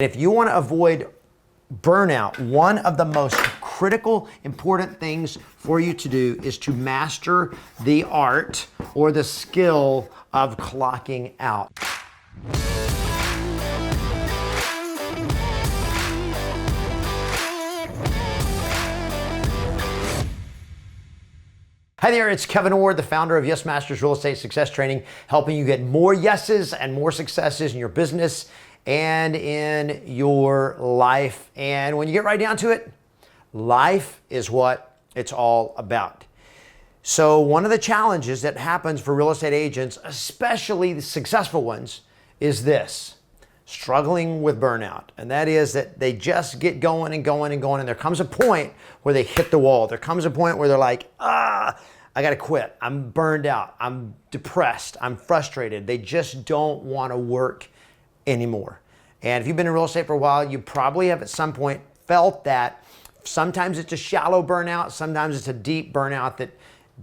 If you want to avoid burnout, one of the most critical, important things for you to do is to master the art or the skill of clocking out. Hi there, it's Kevin Ward, the founder of Yes Masters Real Estate Success Training, helping you get more yeses and more successes in your business and in your life. And when you get right down to it, life is what it's all about. So one of the challenges that happens for real estate agents, especially the successful ones, is this: struggling with burnout. And that is that they just get going and going and going, and there comes a point where they hit the wall. There comes a point where they're like, I gotta quit. I'm burned out. I'm depressed. I'm frustrated. They just don't want to work anymore. And if you've been in real estate for a while, you probably have at some point felt that. Sometimes it's a shallow burnout. Sometimes it's a deep burnout that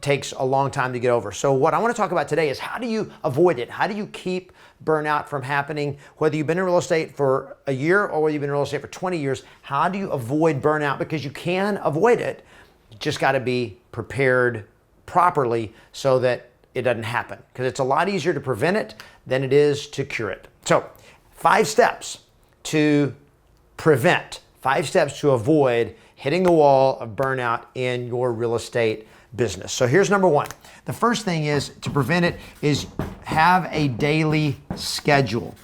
takes a long time to get over. So what I want to talk about today is, how do you avoid it? How do you keep burnout from happening? Whether you've been in real estate for a year or whether you've been in real estate for 20 years, how do you avoid burnout? Because you can avoid it. You just got to be prepared properly so that it doesn't happen. Because it's a lot easier to prevent it than it is to cure it. So 5 steps to prevent, 5 steps to avoid hitting the wall of burnout in your real estate business. So here's number 1. The first thing is to prevent it is have a daily schedule.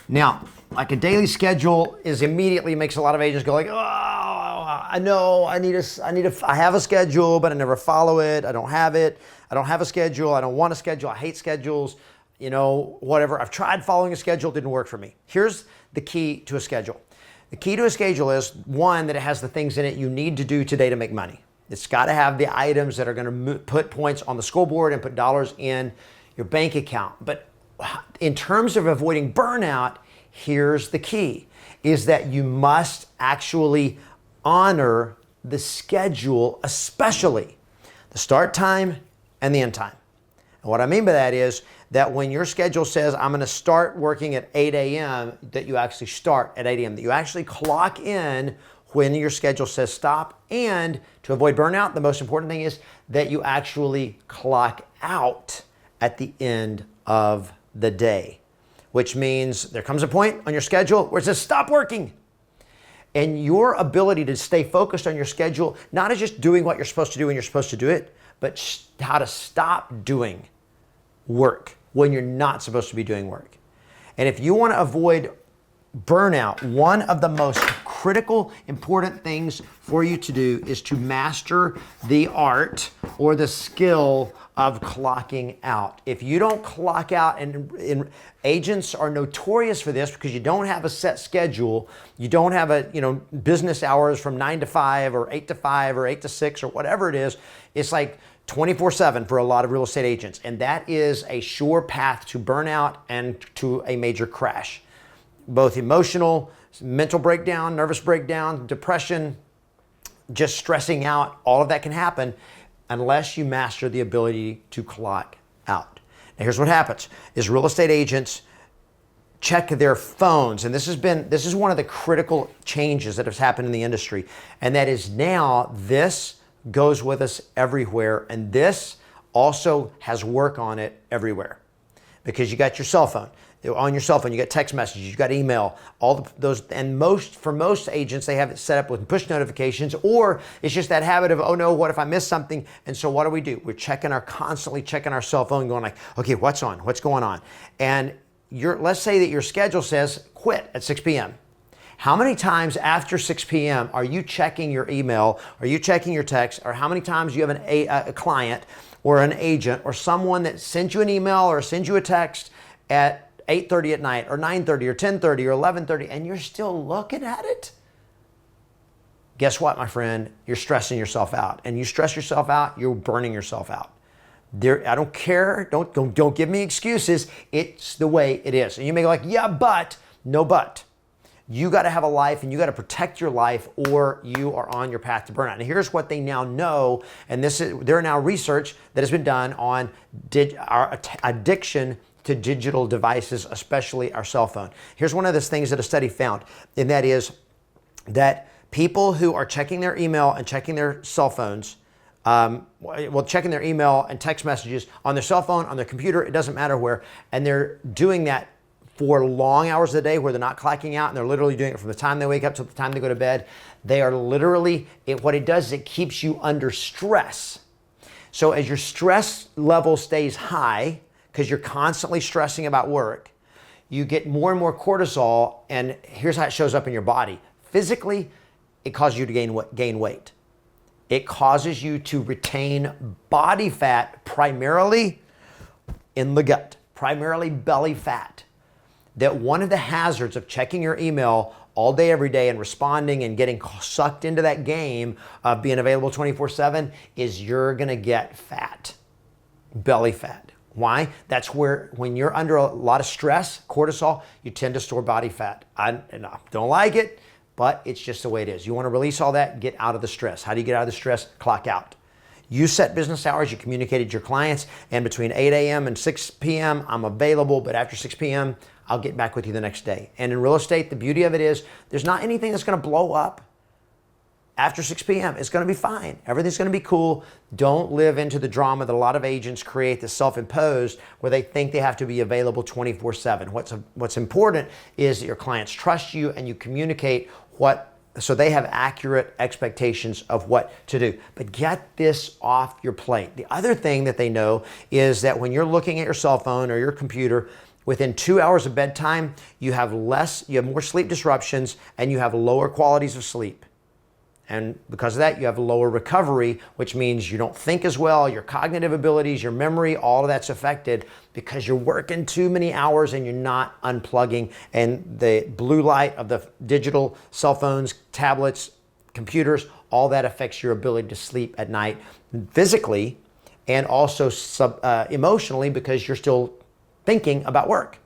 Now, like, a daily schedule is immediately makes a lot of agents go like, I know I have a schedule, but I never follow it. I don't have it. I don't have a schedule. I don't want a schedule. I hate schedules. You know, whatever. I've tried following a schedule. It didn't work for me. Here's the key to a schedule. The key to a schedule is, 1, that it has the things in it you need to do today to make money. It's got to have the items that are going to put points on the scoreboard and put dollars in your bank account. But in terms of avoiding burnout, here's the key, is that you must actually honor the schedule, especially the start time and the end time. And what I mean by that is that when your schedule says, I'm going to start working at 8 a.m., that you actually start at 8 a.m., that you actually clock in when your schedule says stop. And to avoid burnout, the most important thing is that you actually clock out at the end of the day, which means there comes a point on your schedule where it says stop working. And your ability to stay focused on your schedule, not as just doing what you're supposed to do when you're supposed to do it, but how to stop doing work when you're not supposed to be doing work. And if you want to avoid burnout, one of the most critical, important things for you to do is to master the art or the skill of clocking out. If you don't clock out, and agents are notorious for this because you don't have a set schedule, you don't have a business hours from 9 to 5 or 8 to 5 or 8 to 6 or whatever it is. It's like 24/7 for a lot of real estate agents, and that is a sure path to burnout and to a major crash. Both emotional, mental breakdown, nervous breakdown, depression, just stressing out, all of that can happen unless you master the ability to clock out. Now here's what happens, is real estate agents check their phones, and this is one of the critical changes that has happened in the industry, and that is now this goes with us everywhere, and this also has work on it everywhere, because you got your cell phone. On your cell phone, you got text messages, you got email, those, and for most agents, they have it set up with push notifications, or it's just that habit of, oh no, what if I miss something? And so what do? We're constantly checking our cell phone, going like, okay, what's on? What's going on? And let's say that your schedule says quit at 6 p.m. How many times after 6 p.m. are you checking your email? Are you checking your text? Or how many times do you have a client or an agent or someone that sends you an email or sends you a text at 8:30 at night or 9:30 or 10:30 or 11:30 and you're still looking at it? Guess what, my friend? You're stressing yourself out. And you stress yourself out, you're burning yourself out. I don't care. Don't give me excuses. It's the way it is. And you may go like, yeah, but. No but. You got to have a life, and you got to protect your life, or you are on your path to burnout. And here's what they now know, and there are now research that has been done on our addiction to digital devices, especially our cell phone. Here's one of the things that a study found, and that is that people who are checking their email and checking their cell phones, checking their email and text messages on their cell phone, on their computer, it doesn't matter where, and they're doing that for long hours of the day where they're not clocking out, and they're literally doing it from the time they wake up to the time they go to bed. They are literally, what it does is it keeps you under stress. So as your stress level stays high, because you're constantly stressing about work, you get more and more cortisol, and here's how it shows up in your body. Physically, it causes you to gain weight. It causes you to retain body fat primarily in the gut, primarily belly fat. That one of the hazards of checking your email all day, every day, and responding and getting sucked into that game of being available 24/7 is you're gonna get fat, belly fat. Why? That's where, when you're under a lot of stress, cortisol, you tend to store body fat. I don't like it, but it's just the way it is. You want to release all that, get out of the stress. How do you get out of the stress? Clock out. You set business hours, you communicated to your clients, and between 8 a.m. and 6 p.m., I'm available, but after 6 p.m., I'll get back with you the next day. And in real estate, the beauty of it is there's not anything that's going to blow up after 6 p.m. It's going to be fine. Everything's going to be cool. Don't live into the drama that a lot of agents create, the self-imposed, where they think they have to be available 24/7. What's important is that your clients trust you and you communicate so they have accurate expectations of what to do. But get this off your plate. The other thing that they know is that when you're looking at your cell phone or your computer, within 2 hours of bedtime, you have more sleep disruptions, and you have lower qualities of sleep. And because of that, you have lower recovery, which means you don't think as well, your cognitive abilities, your memory, all of that's affected because you're working too many hours and you're not unplugging. And the blue light of the digital cell phones, tablets, computers, all that affects your ability to sleep at night physically and also emotionally because you're still thinking about work.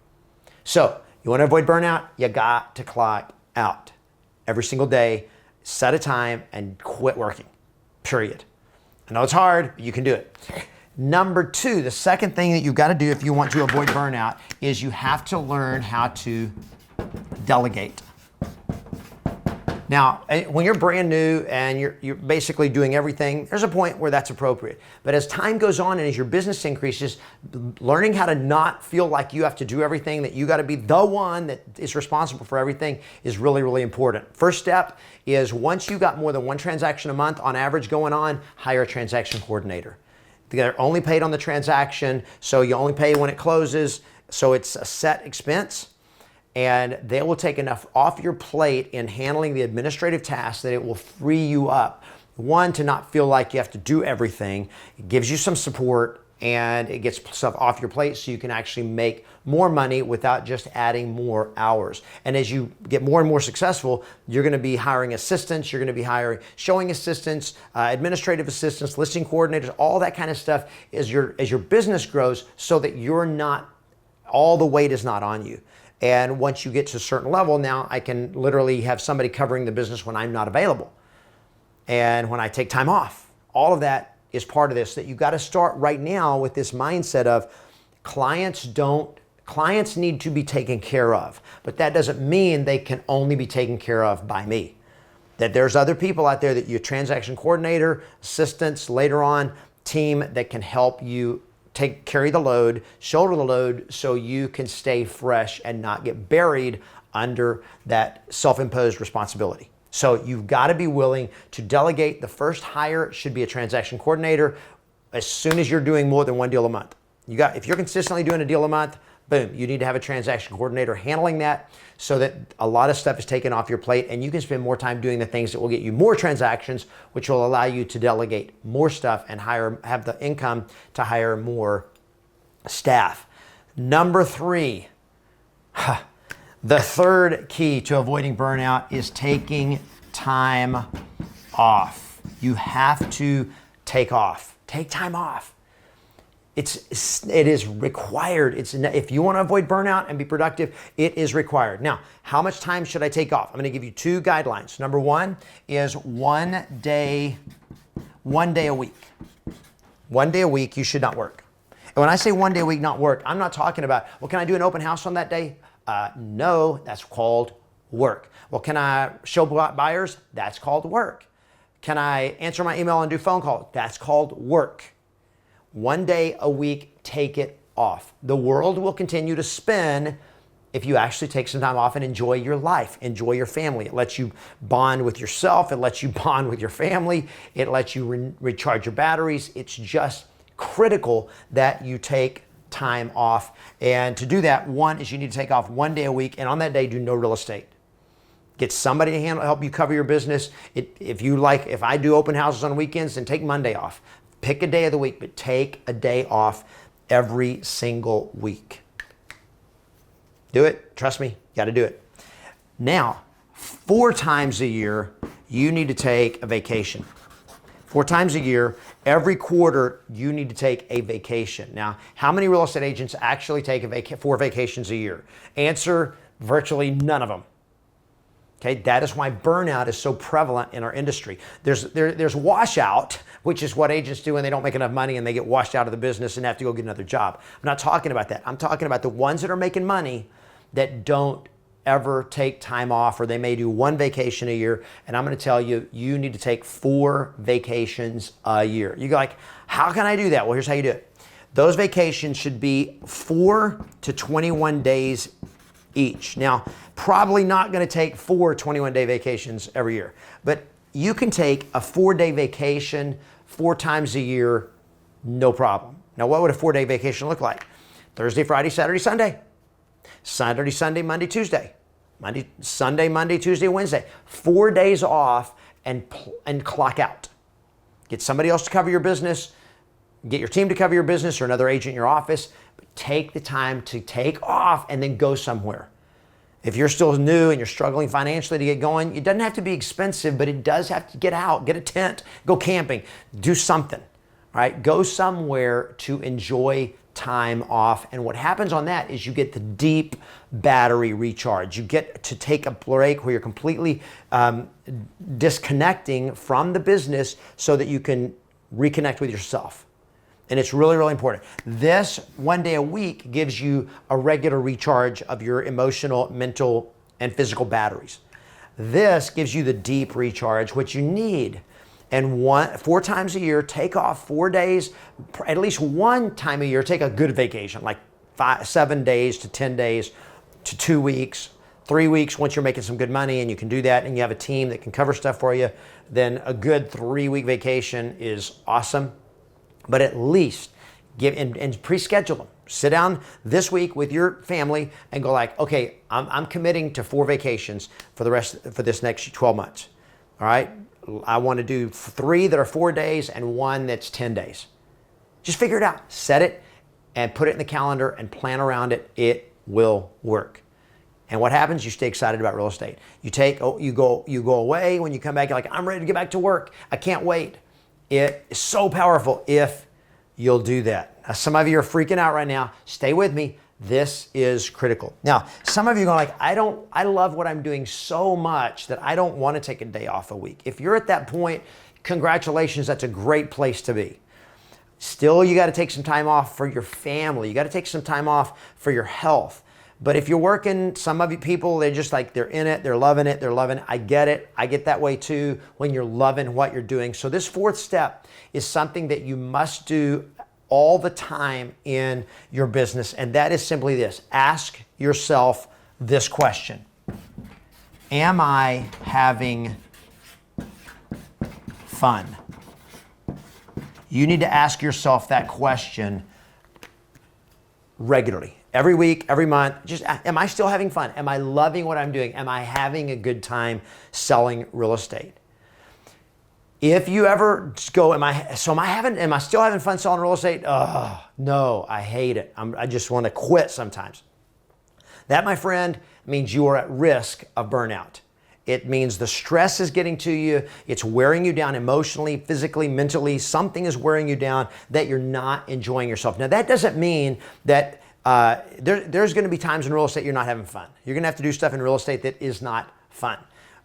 So you want to avoid burnout? You got to clock out every single day. Set a time and quit working, period. I know it's hard, but you can do it. Number two, the second thing that you've got to do if you want to avoid burnout is you have to learn how to delegate. Now, when you're brand new and you're basically doing everything, there's a point where that's appropriate. But as time goes on and as your business increases, learning how to not feel like you have to do everything, that you got to be the one that is responsible for everything is really, really important. First step is once you got more than one transaction a month on average going on, hire a transaction coordinator. They're only paid on the transaction, so you only pay when it closes, so it's a set expense. And they will take enough off your plate in handling the administrative tasks that it will free you up. One, to not feel like you have to do everything. It gives you some support and it gets stuff off your plate so you can actually make more money without just adding more hours. And as you get more and more successful, you're going to be hiring assistants, you're going to be hiring showing assistants, administrative assistants, listing coordinators, all that kind of stuff as your business grows so that all the weight is not on you. And once you get to a certain level, now I can literally have somebody covering the business when I'm not available. And when I take time off, all of that is part of this, that you got to start right now with this mindset of clients need to be taken care of, but that doesn't mean they can only be taken care of by me. That there's other people out there that you transaction coordinator, assistants, later on team that can help you carry the load, shoulder the load, so you can stay fresh and not get buried under that self-imposed responsibility. So you've got to be willing to delegate. The first hire should be a transaction coordinator as soon as you're doing more than one deal a month. If you're consistently doing a deal a month, boom, you need to have a transaction coordinator handling that so that a lot of stuff is taken off your plate and you can spend more time doing the things that will get you more transactions, which will allow you to delegate more stuff and have the income to hire more staff. Number three, the third key to avoiding burnout is taking time off. You have to take time off. It is required. If you want to avoid burnout and be productive, it is required. Now, how much time should I take off? I'm going to give you two guidelines. Number one is one day a week. 1 day a week you should not work. And when I say one day a week, not work, I'm not talking about, well, can I do an open house on that day? No, that's called work. Well, can I show buyers? That's called work. Can I answer my email and do phone calls? That's called work. One day a week, take it off. The world will continue to spin if you actually take some time off and enjoy your life, enjoy your family. It lets you bond with yourself. It lets you bond with your family. It lets you recharge your batteries. It's just critical that you take time off. And to do that, one is you need to take off one day a week, and on that day, do no real estate. Get somebody to help you cover your business. If I do open houses on weekends, then take Monday off. Pick a day of the week, but take a day off every single week. Do it. Trust me, you got to do it. Now, 4 times a year, you need to take a vacation. 4 times a year, every quarter, you need to take a vacation. Now, how many real estate agents actually take 4 vacations a year? Answer, virtually none of them. Okay, that is why burnout is so prevalent in our industry. There's washout, which is what agents do when they don't make enough money and they get washed out of the business and have to go get another job. I'm not talking about that. I'm talking about the ones that are making money that don't ever take time off, or they may do 1 vacation a year. And I'm going to tell you, you need to take 4 vacations a year. You go like, how can I do that? Well, here's how you do it. Those vacations should be 4 to 21 days each. Now, probably not going to take 4 21-day vacations every year, but you can take a 4-day vacation 4 times a year, no problem. Now, what would a 4-day vacation look like? Thursday, Friday, Saturday, Sunday. Saturday, Sunday, Monday, Tuesday. Sunday, Monday, Tuesday, Wednesday. 4 days off and clock out. Get somebody else to cover your business. Get your team to cover your business or another agent in your office. But take the time to take off and then go somewhere. If you're still new and you're struggling financially to get going, it doesn't have to be expensive, but it does have to get out, get a tent, go camping, do something, all right? Go somewhere to enjoy time off. And what happens on that is you get the deep battery recharge. You get to take a break where you're completely disconnecting from the business so that you can reconnect with yourself. And it's really, really important. This 1 day a week gives you a regular recharge of your emotional, mental, and physical batteries. This gives you the deep recharge, which you need. And 4 times a year, take off 4 days, at least 1 time a year, take a good vacation, like 7 days to 10 days to 2 weeks, 3 weeks. Once you're making some good money and you can do that and you have a team that can cover stuff for you, then a good 3-week vacation is awesome. But at least give and pre-schedule them. Sit down this week with your family and go like, okay, I'm committing to 4 vacations for this next 12 months. All right. I want to do 3 that are 4 days and 1 that's 10 days. Just figure it out. Set it and put it in the calendar and plan around it. It will work. And what happens? You stay excited about real estate. You go away. When you come back, you're like, I'm ready to get back to work. I can't wait. It is so powerful if you'll do that. Now, some of you are freaking out right now. Stay with me. This is critical. Now, some of you are like, I love what I'm doing so much that I don't want to take a day off a week. If you're at that point, congratulations, that's a great place to be. Still, you got to take some time off for your family. You got to take some time off for your health. But if you're working, some of you people, they're just like, they're in it, they're loving it, they're loving it. I get it. I get that way too when you're loving what you're doing. So this 4th step is something that you must do all the time in your business. And that is simply this. Ask yourself this question. Am I having fun? You need to ask yourself that question regularly. Every week, every month, just am I still having fun? Am I loving what I'm doing? Am I having a good time selling real estate? If you ever go, am I still having fun selling real estate? Oh, no, I hate it. I just want to quit sometimes. That, my friend, means you are at risk of burnout. It means the stress is getting to you. It's wearing you down emotionally, physically, mentally. Something is wearing you down that you're not enjoying yourself. Now, that doesn't mean that there's going to be times in real estate you're not having fun. You're going to have to do stuff in real estate that is not fun.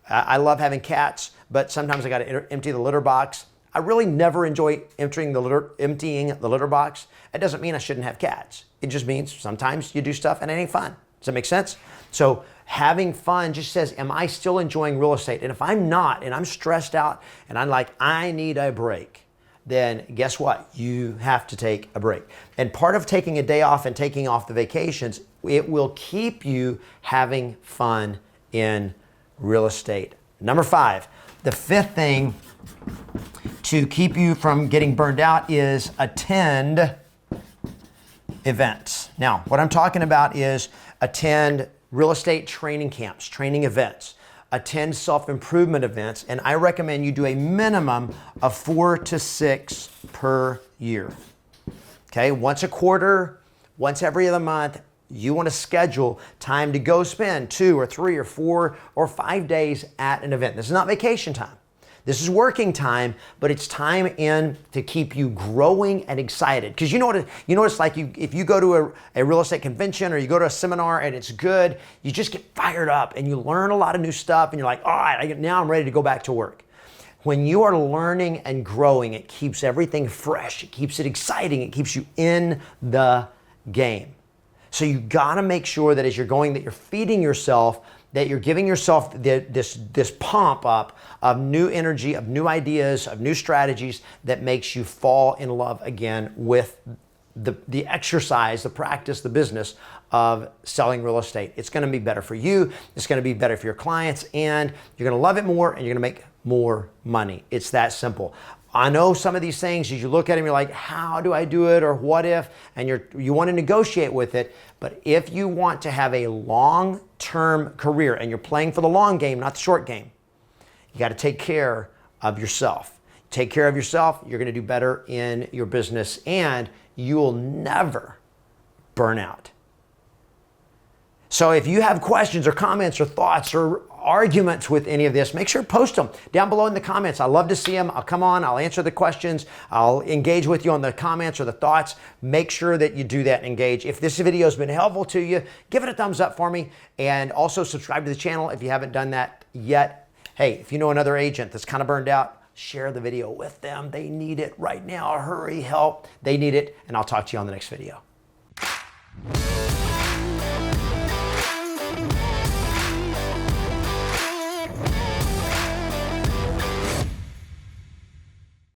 I love having cats, but sometimes I got to empty the litter box. I really never enjoy emptying the litter box. It doesn't mean I shouldn't have cats. It just means sometimes you do stuff and it ain't fun. Does that make sense? So having fun just says, am I still enjoying real estate? And if I'm not, and I'm stressed out, and I'm like, I need a break, then guess what? You have to take a break. And part of taking a day off and taking off the vacations, it will keep you having fun in real estate. Number 5, the 5th thing to keep you from getting burned out is attend events. Now, what I'm talking about is attend real estate training camps, training events, attend self-improvement events, and I recommend you do a minimum of 4 to 6 per year. Okay, once a quarter, once every other month, you want to schedule time to go spend 2 or 3 or 4 or 5 days at an event. This is not vacation time. This is working time, but it's time in to keep you growing and excited. Because you know what it's like. If you go to a real estate convention or you go to a seminar and it's good, you just get fired up and you learn a lot of new stuff and you're like, all right, now I'm ready to go back to work. When you are learning and growing, it keeps everything fresh. It keeps it exciting. It keeps you in the game. So you gotta make sure that as you're going, that you're feeding yourself, that you're giving yourself this pump up of new energy, of new ideas, of new strategies that makes you fall in love again with the exercise, the practice, the business of selling real estate. It's gonna be better for you, it's gonna be better for your clients, and you're gonna love it more and you're gonna make more money. It's that simple. I know some of these things, as you look at them, you're like, how do I do it? Or what if? And you want to negotiate with it. But if you want to have a long-term career and you're playing for the long game, not the short game, you got to take care of yourself. Take care of yourself, you're going to do better in your business, and you will never burn out. So if you have questions or comments or thoughts or arguments with any of this, make sure to post them down below in the comments. I love to see them. I'll come on, I'll answer the questions, I'll engage with you on the comments or the thoughts. Make sure that you do that and engage. If this video has been helpful to you, give it a thumbs up for me, and also subscribe to the channel if you haven't done that yet. Hey, if you know another agent that's kind of burned out, share the video with them. They need it right now. Hurry, help. They need it, and I'll talk to you on the next video.